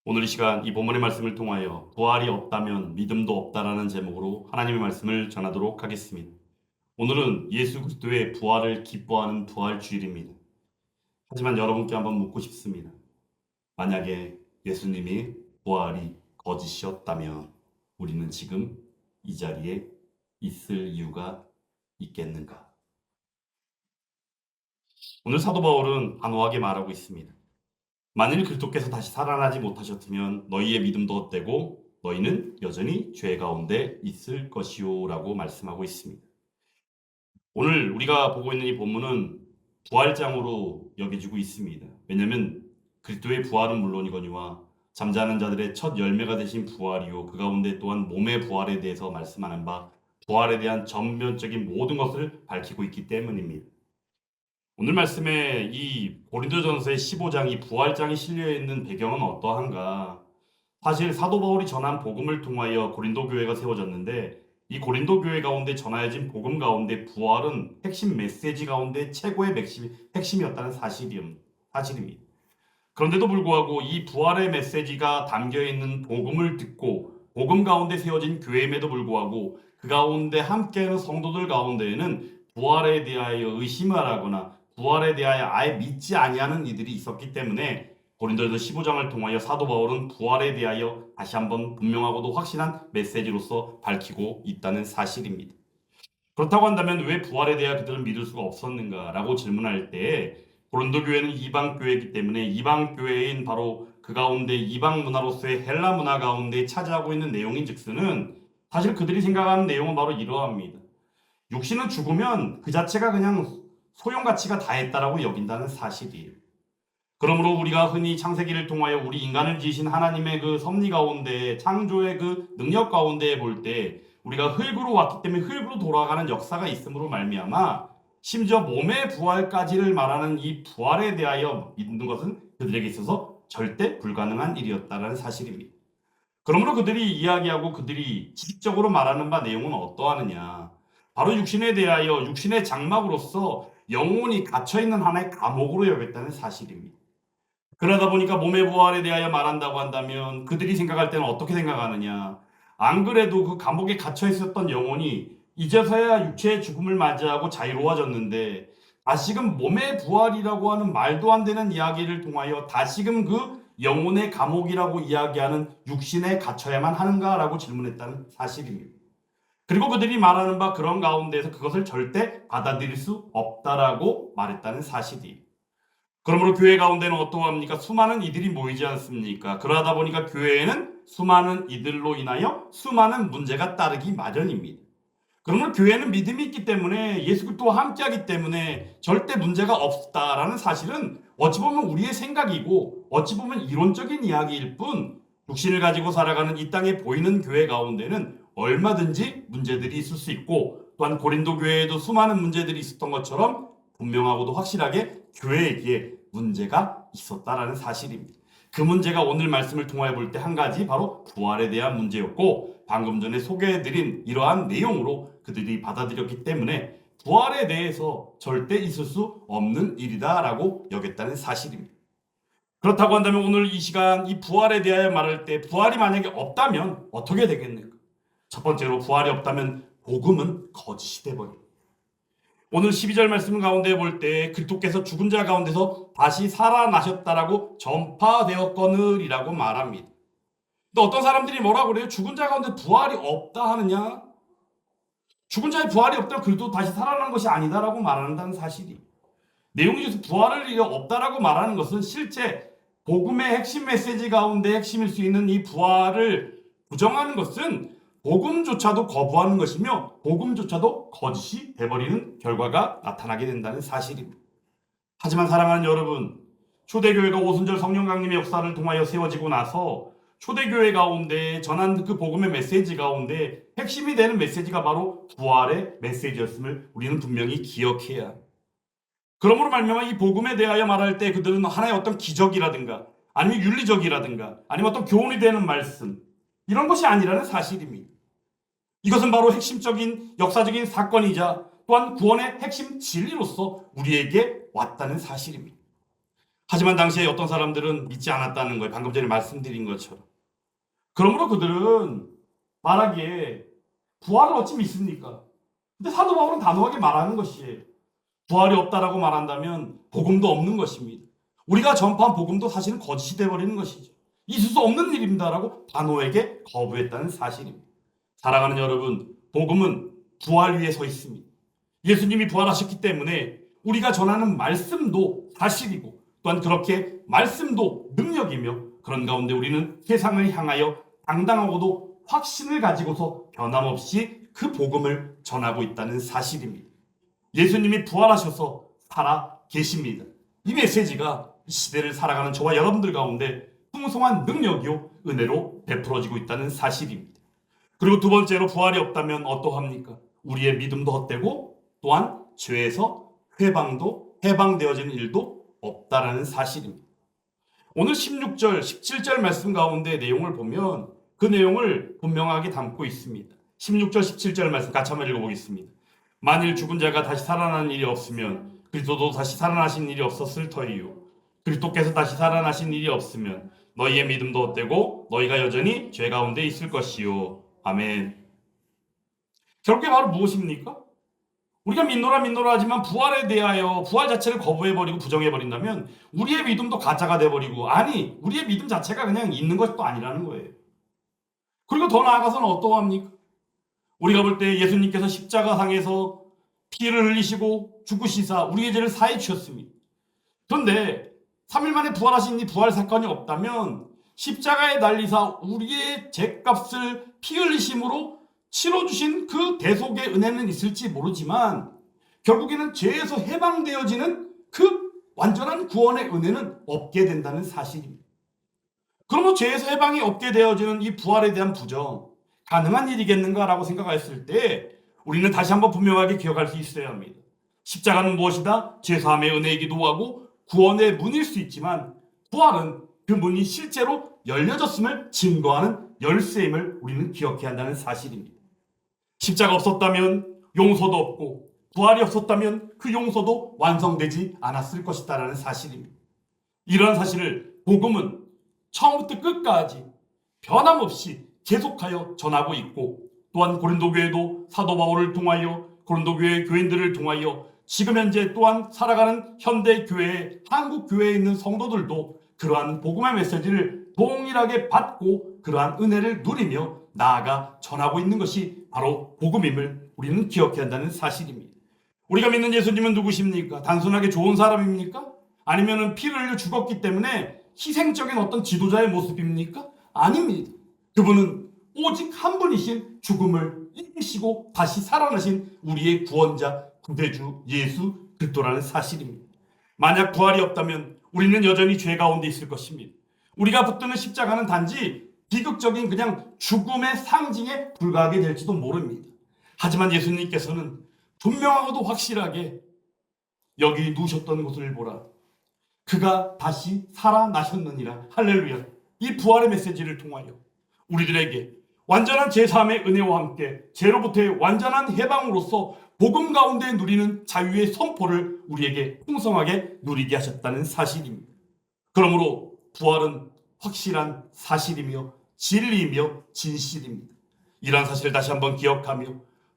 오늘 이 시간 이 본문의 말씀을 통하여 부활이 없다면 믿음도 없다라는 제목으로 하나님의 말씀을 전하도록 하겠습니다. 오늘은 예수 그리스도의 부활을 기뻐하는 부활 주일입니다. 하지만 여러분께 한번 묻고 싶습니다. 만약에 예수님이 부활이 거짓이었다면 우리는 지금 이 자리에 있을 이유가 있겠는가? 오늘 사도 바울은 단호하게 말하고 있습니다. 만일 그리스도께서 다시 살아나지 못하셨으면 너희의 믿음도 헛되고 너희는 여전히 죄 가운데 있을 것이요 라고 말씀하고 있습니다. 오늘 우리가 보고 있는 이 본문은 부활장으로 여겨지고 있습니다. 왜냐하면 그리스도의 부활은 물론이거니와 잠자는 자들의 첫 열매가 되신 부활이요 그 가운데 또한 몸의 부활에 대해서 말씀하는 바 부활에 대한 전면적인 모든 것을 밝히고 있기 때문입니다. 오늘 말씀에 이 고린도전서의 15장이 부활장이 실려 있는 배경은 어떠한가? 사실 사도 바울이 전한 복음을 통하여 고린도 교회가 세워졌는데 이 고린도 교회 가운데 전하여진 복음 가운데 부활은 핵심 메시지 가운데 최고의 핵심이었다는 사실입니다. 그런데도 불구하고 이 부활의 메시지가 담겨 있는 복음을 듣고 복음 가운데 세워진 교회임에도 불구하고 그 가운데 함께하는 성도들 가운데에는 부활에 대하여 의심을 하거나 부활에 대하여 아예 믿지 아니하는 이들이 있었기 때문에 고린도전서 15장을 통하여 사도 바울은 부활에 대하여 다시 한번 분명하고도 확실한 메시지로서 밝히고 있다는 사실입니다. 그렇다고 한다면 왜 부활에 대하여 그들은 믿을 수가 없었는가라고 질문할 때 고린도 교회는 이방 교회이기 때문에 이방 교회인 바로 그 가운데 이방 문화로서의 헬라 문화 가운데 차지하고 있는 내용인즉슨은 사실 그들이 생각하는 내용은 바로 이러합니다. 육신은 죽으면 그 자체가 그냥 소용가치가 다했다라고 여긴다는 사실이에요. 그러므로 우리가 흔히 창세기를 통하여 우리 인간을 지으신 하나님의 그 섭리 가운데 창조의 그 능력 가운데 볼 때 우리가 흙으로 왔기 때문에 흙으로 돌아가는 역사가 있음으로 말미암아 심지어 몸의 부활까지를 말하는 이 부활에 대하여 믿는 것은 그들에게 있어서 절대 불가능한 일이었다는 사실입니다. 그러므로 그들이 이야기하고 그들이 지식적으로 말하는 바 내용은 어떠하느냐? 바로 육신에 대하여 육신의 장막으로서 영혼이 갇혀있는 하나의 감옥으로 여겼다는 사실입니다. 그러다 보니까 몸의 부활에 대하여 말한다고 한다면 그들이 생각할 때는 어떻게 생각하느냐? 안 그래도 그 감옥에 갇혀 있었던 영혼이 이제서야 육체의 죽음을 맞이하고 자유로워졌는데 다시금 몸의 부활이라고 하는 말도 안 되는 이야기를 통하여 다시금 그 영혼의 감옥이라고 이야기하는 육신에 갇혀야만 하는가라고 질문했다는 사실입니다. 그리고 그들이 말하는 바 그런 가운데에서 그것을 절대 받아들일 수 없다라고 말했다는 사실이. 그러므로 교회 가운데는 어떠합니까? 수많은 이들이 모이지 않습니까? 그러다 보니까 교회에는 수많은 이들로 인하여 수많은 문제가 따르기 마련입니다. 그러면 교회는 믿음이 있기 때문에 예수 그리스도와 함께하기 때문에 절대 문제가 없다라는 사실은 어찌 보면 우리의 생각이고 어찌 보면 이론적인 이야기일 뿐 육신을 가지고 살아가는 이 땅에 보이는 교회 가운데는 얼마든지 문제들이 있을 수 있고 또한 고린도 교회에도 수많은 문제들이 있었던 것처럼 분명하고도 확실하게 교회에게 문제가 있었다라는 사실입니다. 그 문제가 오늘 말씀을 통하여 볼 때 한 가지 바로 부활에 대한 문제였고 방금 전에 소개해드린 이러한 내용으로 그들이 받아들였기 때문에 부활에 대해서 절대 있을 수 없는 일이다라고 여겼다는 사실입니다. 그렇다고 한다면 오늘 이 시간 이 부활에 대하여 말할 때 부활이 만약에 없다면 어떻게 되겠는가? 첫 번째로 부활이 없다면 복음은 거짓이 돼버립니다. 오늘 12절 말씀 가운데 볼 때 그리스도께서 죽은 자 가운데서 다시 살아나셨다라고 전파되었거늘이라고 말합니다. 또 어떤 사람들이 뭐라고 그래요? 죽은 자 가운데 부활이 없다 하느냐? 죽은 자의 부활이 없다면 그래도 다시 살아난 것이 아니다라고 말한다는 사실이. 내용이 중에서 부활을 없다라고 말하는 것은 실제 복음의 핵심 메시지 가운데 핵심일 수 있는 이 부활을 부정하는 것은 복음조차도 거부하는 것이며 복음조차도 거짓이 돼버리는 결과가 나타나게 된다는 사실입니다. 하지만 사랑하는 여러분, 초대교회가 오순절 성령 강림의 역사를 통하여 세워지고 나서 초대교회 가운데 전한 그 복음의 메시지 가운데 핵심이 되는 메시지가 바로 부활의 메시지였음을 우리는 분명히 기억해야 합니다. 그러므로 말미암아 이 복음에 대하여 말할 때 그들은 하나의 어떤 기적이라든가 아니면 윤리적이라든가 아니면 어떤 교훈이 되는 말씀 이런 것이 아니라는 사실입니다. 이것은 바로 핵심적인 역사적인 사건이자 또한 구원의 핵심 진리로서 우리에게 왔다는 사실입니다. 하지만 당시에 어떤 사람들은 믿지 않았다는 거예요. 방금 전에 말씀드린 것처럼. 그러므로 그들은 말하기에 부활을 어찌 믿습니까? 근데 사도 바울은 단호하게 말하는 것이에요. 부활이 없다라고 말한다면 복음도 없는 것입니다. 우리가 전파한 복음도 사실은 거짓이 되어버리는 것이죠. 있을 수 없는 일입니다라고 단호하게 거부했다는 사실입니다. 사랑하는 여러분, 복음은 부활 위에 서 있습니다. 예수님이 부활하셨기 때문에 우리가 전하는 말씀도 사실이고 또한 그렇게 말씀도 능력이며 그런 가운데 우리는 세상을 향하여 당당하고도 확신을 가지고서 변함없이 그 복음을 전하고 있다는 사실입니다. 예수님이 부활하셔서 살아 계십니다. 이 메시지가 이 시대를 살아가는 저와 여러분들 가운데 풍성한 능력이요 은혜로 베풀어지고 있다는 사실입니다. 그리고 두 번째로 부활이 없다면 어떠합니까? 우리의 믿음도 헛되고 또한 죄에서 해방되어지는 일도 없다라는 사실입니다. 오늘 16절, 17절 말씀 가운데 내용을 보면 그 내용을 분명하게 담고 있습니다. 16절, 17절 말씀 같이 한번 읽어보겠습니다. 만일 죽은 자가 다시 살아나는 일이 없으면 그리스도도 다시 살아나신 일이 없었을 터이요. 그리스도께서 다시 살아나신 일이 없으면 너희의 믿음도 헛되고 너희가 여전히 죄 가운데 있을 것이요. 아멘. 결국에 바로 무엇입니까? 우리가 믿노라 하지만 부활에 대하여 부활 자체를 거부해버리고 부정해버린다면 우리의 믿음도 가짜가 돼버리고 아니 우리의 믿음 자체가 그냥 있는 것도 아니라는 거예요. 그리고 더 나아가서는 어떠합니까? 우리가 볼 때 예수님께서 십자가상에서 피를 흘리시고 죽으시사 우리의 죄를 사해 주셨습니다. 그런데 3일 만에 부활하신 이 부활 사건이 없다면 십자가에 달리사 우리의 죄값을 피 흘리심으로 치러주신 그 대속의 은혜는 있을지 모르지만 결국에는 죄에서 해방되어지는 그 완전한 구원의 은혜는 없게 된다는 사실입니다. 그러면 죄에서 해방이 없게 되어지는 이 부활에 대한 부정 가능한 일이겠는가라고 생각했을 때 우리는 다시 한번 분명하게 기억할 수 있어야 합니다. 십자가는 무엇이다? 죄사함의 은혜이기도 하고 구원의 문일 수 있지만 부활은 그 문이 실제로 열려졌음을 증거하는 열쇠임을 우리는 기억해야 한다는 사실입니다. 십자가 없었다면 용서도 없고 부활이 없었다면 그 용서도 완성되지 않았을 것이다라는 사실입니다. 이러한 사실을 복음은 처음부터 끝까지 변함없이 계속하여 전하고 있고 또한 고린도 교회도 사도 바울을 통하여 고린도 교회 교인들을 통하여 지금 현재 또한 살아가는 현대 교회, 한국 교회에 있는 성도들도 그러한 복음의 메시지를 동일하게 받고 그러한 은혜를 누리며 나아가 전하고 있는 것이 바로 복음임을 우리는 기억해야 한다는 사실입니다. 우리가 믿는 예수님은 누구십니까? 단순하게 좋은 사람입니까? 아니면 피를 흘려 죽었기 때문에 희생적인 어떤 지도자의 모습입니까? 아닙니다. 그분은 오직 한 분이신 죽음을 이기시고 다시 살아나신 우리의 구원자, 구대주 예수 그리스도라는 사실입니다. 만약 부활이 없다면 우리는 여전히 죄 가운데 있을 것입니다. 우리가 붙드는 십자가는 단지 비극적인 그냥 죽음의 상징에 불과하게 될지도 모릅니다. 하지만 예수님께서는 분명하고도 확실하게 여기 누우셨던 곳을 보라. 그가 다시 살아나셨느니라. 할렐루야. 이 부활의 메시지를 통하여 우리들에게 완전한 제3의 은혜와 함께 죄로부터의 완전한 해방으로서 복음 가운데 누리는 자유의 선포를 우리에게 풍성하게 누리게 하셨다는 사실입니다. 그러므로 부활은 확실한 사실이며 진리이며 진실입니다. 이러한 사실을 다시 한번 기억하며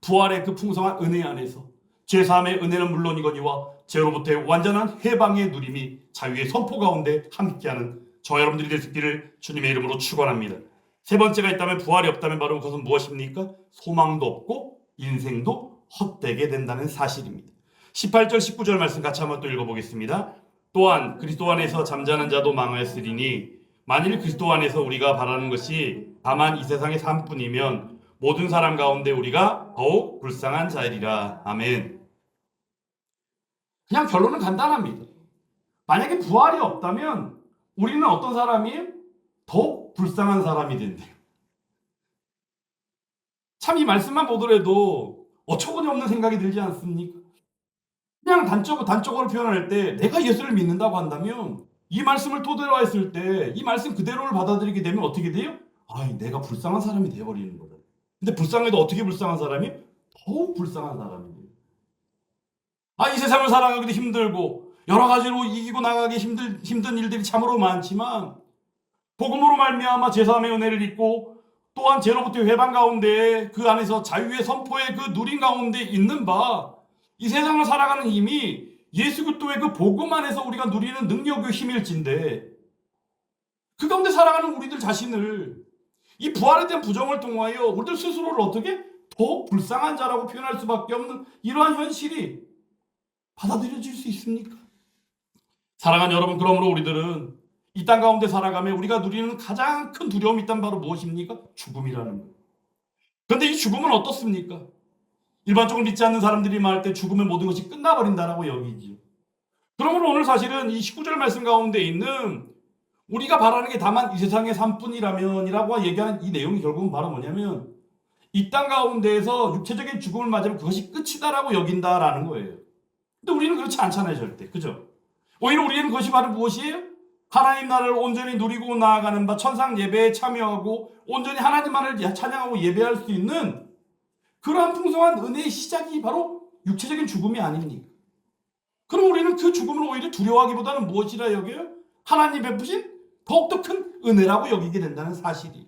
부활의 그 풍성한 은혜 안에서 제3의 은혜는 물론이거니와 죄로부터의 완전한 해방의 누림이 자유의 선포 가운데 함께하는 저 여러분들이 될 수 있기를 주님의 이름으로 축원합니다. 세 번째가 있다면 부활이 없다면 바로 그것은 무엇입니까? 소망도 없고 인생도 헛되게 된다는 사실입니다. 18절 19절 말씀 같이 한번 또 읽어보겠습니다. 또한 그리스도 안에서 잠자는 자도 망하였으리니 만일 그리스도 안에서 우리가 바라는 것이 다만 이 세상의 삶뿐이면 모든 사람 가운데 우리가 더욱 불쌍한 자이리라. 아멘. 그냥 결론은 간단합니다. 만약에 부활이 없다면 우리는 어떤 사람이에요? 더욱 불쌍한 사람이 된대요. 참 이 말씀만 보더라도 어처구니 없는 생각이 들지 않습니까? 그냥 단적으로 표현할 때 내가 예수를 믿는다고 한다면 이 말씀을 토대로 했을 때 이 말씀 그대로를 받아들이게 되면 어떻게 돼요? 내가 불쌍한 사람이 되어버리는 거다. 근데 불쌍해도 어떻게 불쌍한 사람이? 더욱 불쌍한 사람이에요. 이 세상을 살아가기도 힘들고 여러 가지로 이기고 나가기 힘든 일들이 참으로 많지만 복음으로 말미암아 제사함의 은혜를 입고 또한 죄로부터 회방 가운데 그 안에서 자유의 선포의 그 누린 가운데 있는 바 이 세상을 살아가는 힘이 예수 그리스도의 그 복음 안에서 우리가 누리는 능력의 힘일진데 그 가운데 살아가는 우리들 자신을 이 부활에 대한 부정을 통하여 우리들 스스로를 어떻게 더 불쌍한 자라고 표현할 수밖에 없는 이러한 현실이 받아들여질 수 있습니까? 사랑하는 여러분, 그러므로 우리들은 이 땅 가운데 살아가며 우리가 누리는 가장 큰 두려움이 있다면 바로 무엇입니까? 죽음이라는 거예요. 그런데 이 죽음은 어떻습니까? 일반적으로 믿지 않는 사람들이 말할 때 죽으면 모든 것이 끝나버린다라고 여기지요. 그러므로 오늘 사실은 이 19절 말씀 가운데 있는 우리가 바라는 게 다만 이 세상의 삶뿐이라면이라고 얘기하는 이 내용이 결국은 바로 뭐냐면 이 땅 가운데에서 육체적인 죽음을 맞으면 그것이 끝이다라고 여긴다라는 거예요. 근데 우리는 그렇지 않잖아요, 절대. 그죠? 오히려 우리는 그것이 바로 무엇이에요? 하나님 나라를 온전히 누리고 나아가는 바 천상 예배에 참여하고 온전히 하나님만을 찬양하고 예배할 수 있는 그러한 풍성한 은혜의 시작이 바로 육체적인 죽음이 아닙니까? 그럼 우리는 그 죽음을 오히려 두려워하기보다는 무엇이라 여겨요? 하나님 베푸신 더욱더 큰 은혜라고 여기게 된다는 사실이.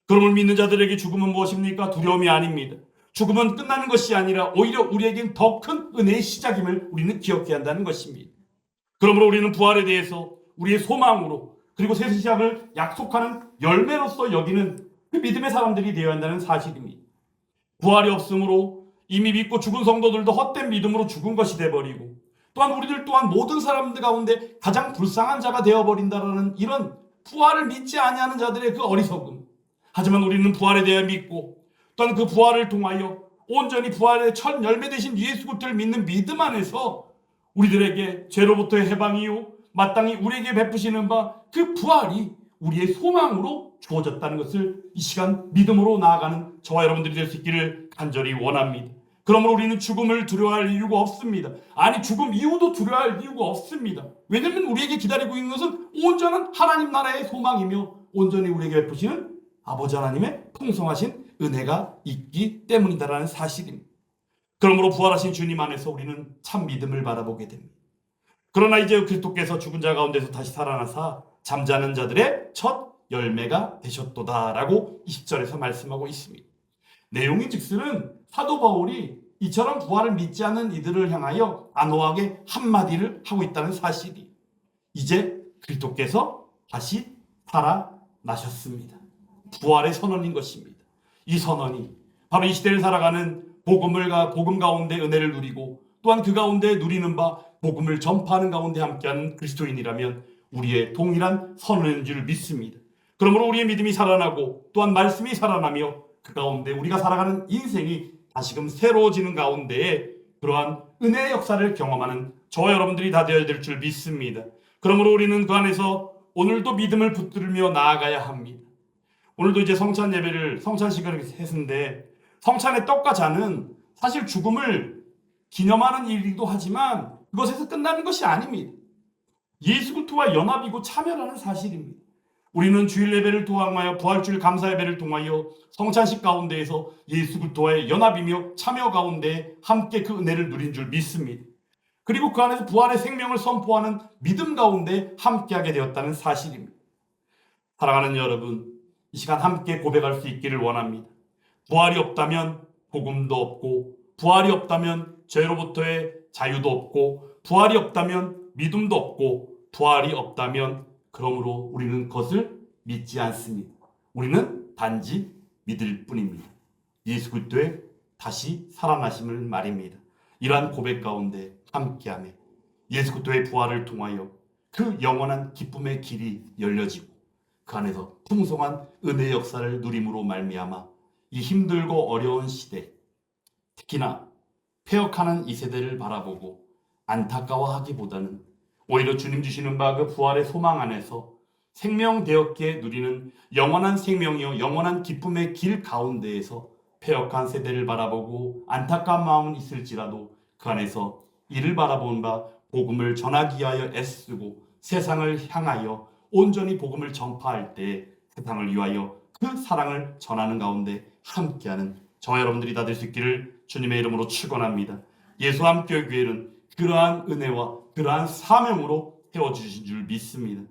그러므로 믿는 자들에게 죽음은 무엇입니까? 두려움이 아닙니다. 죽음은 끝나는 것이 아니라 오히려 우리에겐 더 큰 은혜의 시작임을 우리는 기억해야 한다는 것입니다. 그러므로 우리는 부활에 대해서 우리의 소망으로 그리고 새 시작을 약속하는 열매로서 여기는 그 믿음의 사람들이 되어야 한다는 사실입니다. 부활이 없으므로 이미 믿고 죽은 성도들도 헛된 믿음으로 죽은 것이 되어버리고 또한 우리들 또한 모든 사람들 가운데 가장 불쌍한 자가 되어버린다라는 이런 부활을 믿지 아니하는 자들의 그 어리석음. 하지만 우리는 부활에 대해 믿고 또한 그 부활을 통하여 온전히 부활의 첫 열매 되신 예수 그리스도를 믿는 믿음 안에서 우리들에게 죄로부터의 해방이요 마땅히 우리에게 베푸시는 바 그 부활이 우리의 소망으로 주어졌다는 것을 이 시간 믿음으로 나아가는 저와 여러분들이 될 수 있기를 간절히 원합니다. 그러므로 우리는 죽음을 두려워할 이유가 없습니다. 아니, 죽음 이후도 두려워할 이유가 없습니다. 왜냐하면 우리에게 기다리고 있는 것은 온전한 하나님 나라의 소망이며 온전히 우리에게 베푸시는 아버지 하나님의 풍성하신 은혜가 있기 때문이다라는 사실입니다. 그러므로 부활하신 주님 안에서 우리는 참 믿음을 바라보게 됩니다. 그러나 이제 그리스도께서 죽은 자 가운데서 다시 살아나사 잠자는 자들의 첫 열매가 되셨도다라고 20절에서 말씀하고 있습니다. 내용이 즉슨 사도 바울이 이처럼 부활을 믿지 않는 이들을 향하여 안오하게 한마디를 하고 있다는 사실이 이제 그리스도께서 다시 살아나셨습니다. 부활의 선언인 것입니다. 이 선언이 바로 이 시대를 살아가는 복음 가운데 은혜를 누리고 또한 그 가운데 누리는 바 복음을 전파하는 가운데 함께하는 그리스도인이라면 우리의 동일한 선언인 줄 믿습니다. 그러므로 우리의 믿음이 살아나고 또한 말씀이 살아나며 그 가운데 우리가 살아가는 인생이 다시금 새로워지는 가운데에 그러한 은혜의 역사를 경험하는 저와 여러분들이 다 되어야 될 줄 믿습니다. 그러므로 우리는 그 안에서 오늘도 믿음을 붙들며 나아가야 합니다. 오늘도 이제 성찬 예배를 성찬 시간을 했는데 성찬의 떡과 잔은 사실 죽음을 기념하는 일이기도 하지만 그것에서 끝나는 것이 아닙니다. 예수 그리스도와 연합이고 참여라는 사실입니다. 우리는 주일 예배를 통하여 부활주일 감사 예배를 통하여 성찬식 가운데에서 예수 그리스도와의 연합이며 참여 가운데 함께 그 은혜를 누린 줄 믿습니다. 그리고 그 안에서 부활의 생명을 선포하는 믿음 가운데 함께하게 되었다는 사실입니다. 사랑하는 여러분, 이 시간 함께 고백할 수 있기를 원합니다. 부활이 없다면 복음도 없고 부활이 없다면 죄로부터의 자유도 없고 부활이 없다면 믿음도 없고 부활이 없다면 그러므로 우리는 그것을 믿지 않습니다. 우리는 단지 믿을 뿐입니다. 예수 그리스도의 다시 살아나심을 말입니다. 이러한 고백 가운데 함께하며 예수 그리스도의 부활을 통하여 그 영원한 기쁨의 길이 열려지고 그 안에서 풍성한 은혜의 역사를 누림으로 말미암아 이 힘들고 어려운 시대, 특히나 폐역하는 이 세대를 바라보고 안타까워하기보다는 오히려 주님 주시는 바 그 부활의 소망 안에서 생명되었기에 누리는 영원한 생명이요 영원한 기쁨의 길 가운데에서 폐역한 세대를 바라보고 안타까운 마음은 있을지라도 그 안에서 이를 바라본 바 복음을 전하기 위하여 애쓰고 세상을 향하여 온전히 복음을 전파할 때 세상을 위하여 그 사랑을 전하는 가운데 함께하는 저와 여러분들이 다 될 수 있기를 주님의 이름으로 축원합니다. 예수 함께 교회는 그러한 은혜와 그러한 사명으로 태워주신 줄 믿습니다.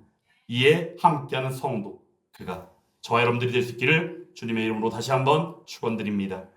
이에 함께하는 성도, 그가 저와 여러분들이 될 수 있기를 주님의 이름으로 다시 한번 축원드립니다.